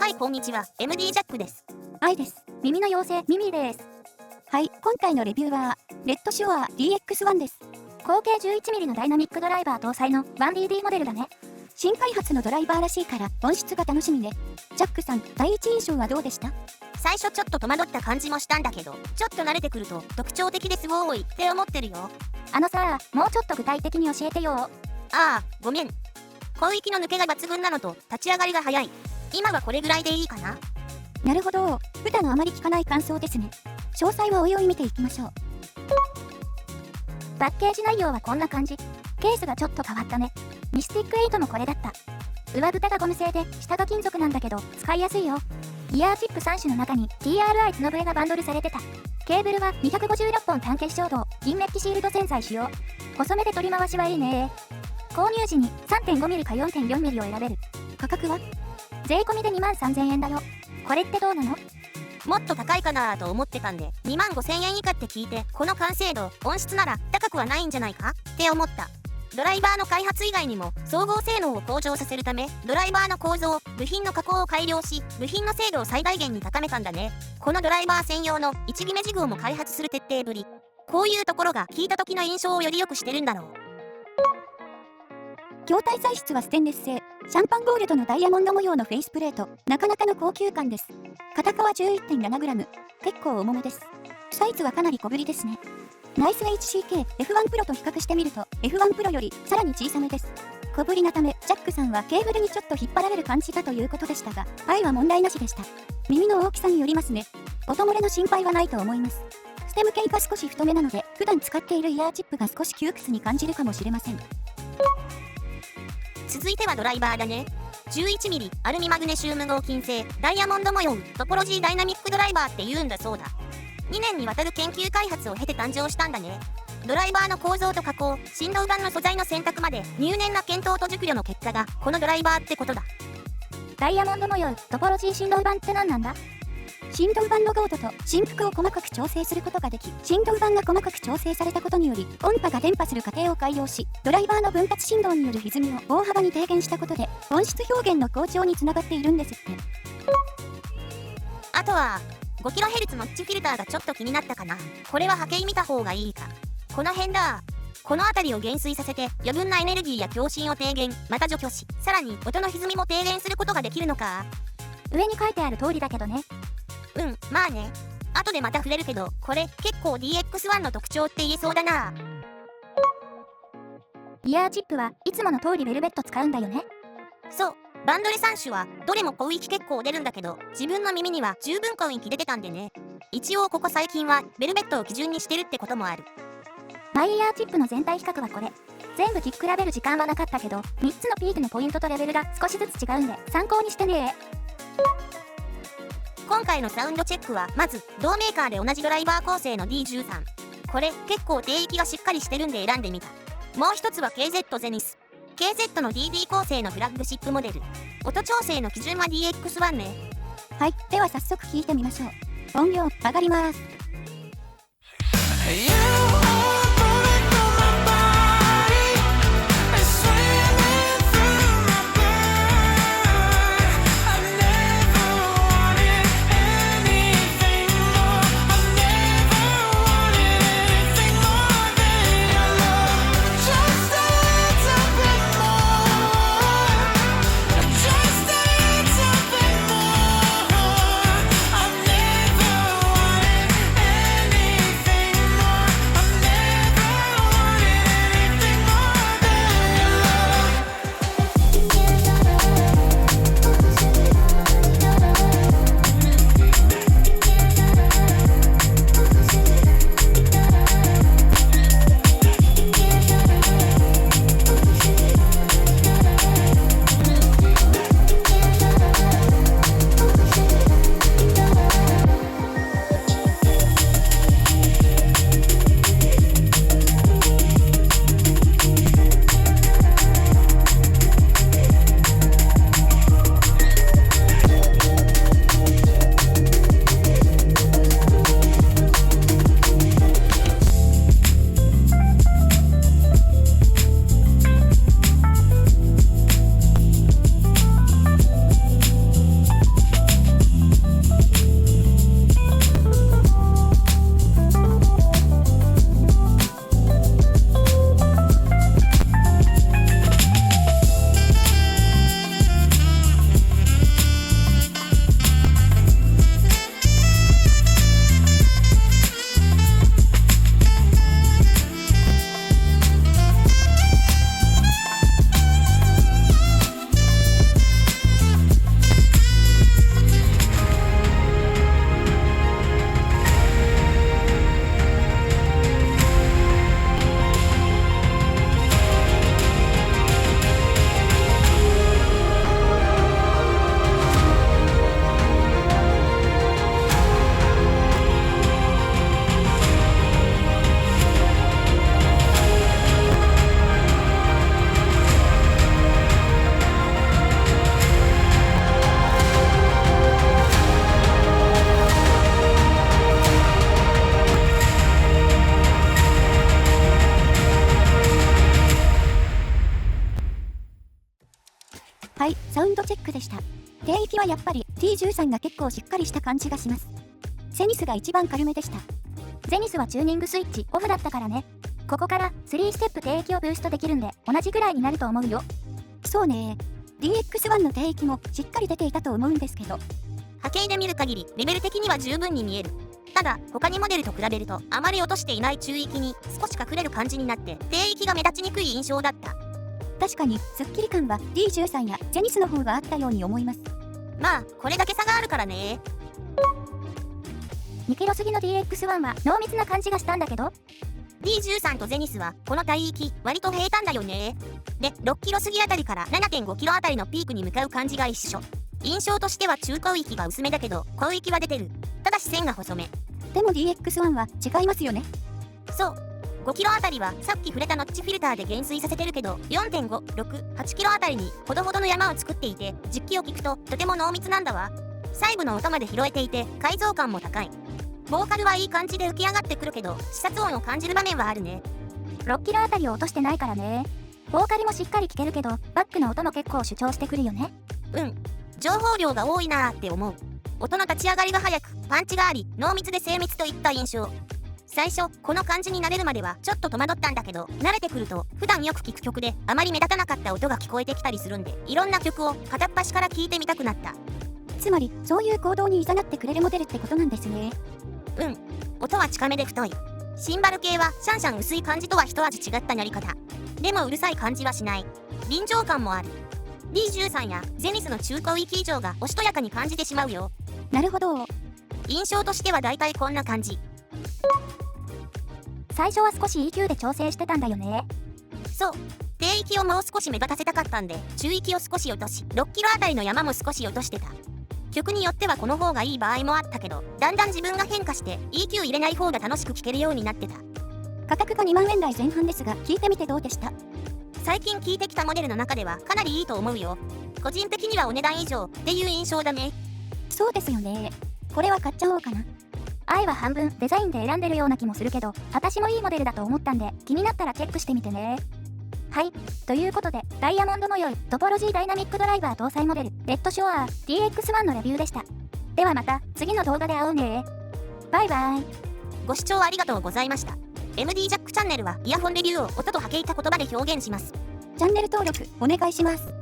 はい、こんにちは。MD ジャックです。愛です。耳の妖精、ミミです。はい、今回のレビューは、レッドショア DX1 です。口径 11mm のダイナミックドライバー搭載の 1DD モデルだね。新開発のドライバーらしいから音質が楽しみね。ジャックさん、第一印象はどうでした？最初ちょっと戸惑った感じもしたんだけど、ちょっと慣れてくると特徴的ですごーいって思ってるよ。もうちょっと具体的に教えてよ。ああ、ごめん。広域の抜けが抜群なのと立ち上がりが早い。今はこれぐらいでいいかな。なるほど、普段あまり聞かない感想ですね。詳細はおいおい見ていきましょう。パッケージ内容はこんな感じ。ケースがちょっと変わったね。ミスティック8もこれだった。上蓋がゴム製で下が金属なんだけど使いやすいよ。イヤーチップ3種の中に TRI 角笛がバンドルされてた。ケーブルは256本単結晶銅銀メッキシールド線材使用。細めで取り回しはいいね。購入時に 3.5mm か 4.4mm を選べる。価格は税込みで23,000円だよ。これってどうなの？もっと高いかなと思ってたんで25,000円以下って聞いて、この完成度、音質なら高くはないんじゃないかって思った。ドライバーの開発以外にも総合性能を向上させるため、ドライバーの構造、部品の加工を改良し、部品の精度を最大限に高めたんだね。このドライバー専用の1決めジグをも開発する徹底ぶり。こういうところが聞いた時の印象をより良くしてるんだろう。筐体材質はステンレス製、シャンパンゴールドのダイヤモンド模様のフェイスプレート、なかなかの高級感です。片側 11.7g、結構重めです。サイズはかなり小ぶりですね。ナイス HCK F1 Pro と比較してみると F1 Pro よりさらに小さめです。小ぶりなため、ジャックさんはケーブルにちょっと引っ張られる感じだということでしたが、愛は問題なしでした。耳の大きさによりますね。音漏れの心配はないと思います。ステム系が少し太めなので、普段使っているイヤーチップが少し窮屈に感じるかもしれません。続いてはドライバーだね。11mm アルミマグネシウム合金製ダイヤモンド模様トポロジーダイナミックドライバーって言うんだそうだ。2年にわたる研究開発を経て誕生したんだね。ドライバーの構造と加工、振動板の素材の選択まで入念な検討と熟慮の結果がこのドライバーってことだ。ダイヤモンド模様トポロジー振動板って何なんだ？振動板のゴートと振幅を細かく調整することができ、振動板が細かく調整されたことにより音波が伝播する過程を改良し、ドライバーの分割振動による歪みを大幅に低減したことで音質表現の向上につながっているんですって。あとは 5kHz ノッチフィルターがちょっと気になったかな。これは波形見た方がいいか。この辺だ。この辺りを減衰させて余分なエネルギーや共振を低減、また除去し、さらに音の歪みも低減することができるのか。上に書いてある通りだけどね。まあね。後でまた触れるけど、これ結構 DX1 の特徴って言えそうだな。イヤーチップはいつもの通りベルベット使うんだよね。そう。バンドレ3種はどれも広域結構出るんだけど、自分の耳には十分広域出てたんでね。一応ここ最近はベルベットを基準にしてるってこともある。マイイヤーチップの全体比較はこれ。全部聞き比べる時間はなかったけど、3つのピークのポイントとレベルが少しずつ違うんで参考にしてね。今回のサウンドチェックはまず同メーカーで同じドライバー構成の D13。これ結構低域がしっかりしてるんで選んでみた。もう一つは KZ ゼニス。KZ の DD 構成のフラッグシップモデル。音調整の基準は DX1 ね。はい、では早速聞いてみましょう。音量上がります。はい、サウンドチェックでした。低域はやっぱり T13 が結構しっかりした感じがします。ゼニスが一番軽めでした。ゼニスはチューニングスイッチオフだったからね。ここから3ステップ低域をブーストできるんで同じぐらいになると思うよ。そうね。DX1 の低域もしっかり出ていたと思うんですけど。波形で見る限りレベル的には十分に見える。ただ他にモデルと比べるとあまり落としていない中域に少し隠れる感じになって低域が目立ちにくい印象だった。確かにスッキリ感は D13 やゼニスの方があったように思います。まあこれだけ差があるからね。2キロ過ぎの DX1 は濃密な感じがしたんだけど、 D13 とゼニスはこの帯域割と平坦だよね。で6キロ過ぎあたりから 7.5 キロあたりのピークに向かう感じが一緒。印象としては中高域が薄めだけど高域は出てる。ただし線が細め。でも DX1 は違いますよね。そう5キロあたりはさっき触れたノッチフィルターで減衰させてるけど 4.5、6、8キロあたりにほどほどの山を作っていて実機を聞くととても濃密なんだわ。細部の音まで拾えていて解像感も高い。ボーカルはいい感じで浮き上がってくるけど視察音を感じる場面はあるね。6キロあたりを落としてないからね。ボーカルもしっかり聞けるけどバックの音も結構主張してくるよね。情報量が多いなーって思う。音の立ち上がりが早くパンチがあり濃密で精密といった印象。最初この感じに慣れるまではちょっと戸惑ったんだけど慣れてくると普段よく聴く曲であまり目立たなかった音が聞こえてきたりするんでいろんな曲を片っ端から聴いてみたくなった。つまりそういう行動に誘ってくれるモデルってことなんですね。音は近めで太い。シンバル系はシャンシャン薄い感じとは一味違ったやり方。でもうるさい感じはしない。臨場感もある。D13 やゼニスの中高域以上がおしとやかに感じてしまうよ。なるほど。印象としてはだいたいこんな感じ。最初は少し EQ で調整してたんだよね。そう低域をもう少し目立たせたかったんで中域を少し落とし6キロあたりの山も少し落としてた。曲によってはこの方がいい場合もあったけどだんだん自分が変化して EQ 入れない方が楽しく聴けるようになってた。価格が2万円台前半ですが聞いてみてどうでした？最近聴いてきたモデルの中ではかなりいいと思うよ。個人的にはお値段以上っていう印象だね。そうですよね。これは買っちゃおうかな。愛は半分デザインで選んでるような気もするけど私もいいモデルだと思ったんで気になったらチェックしてみてね。はい、ということでダイヤモンド模様トポロジーダイナミックドライバー搭載モデルレッドショア DX1 のレビューでした。ではまた次の動画で会おうね。バイバイ。ご視聴ありがとうございました。MD ジャックチャンネルはイヤホンレビューを音と波形た言葉で表現します。チャンネル登録お願いします。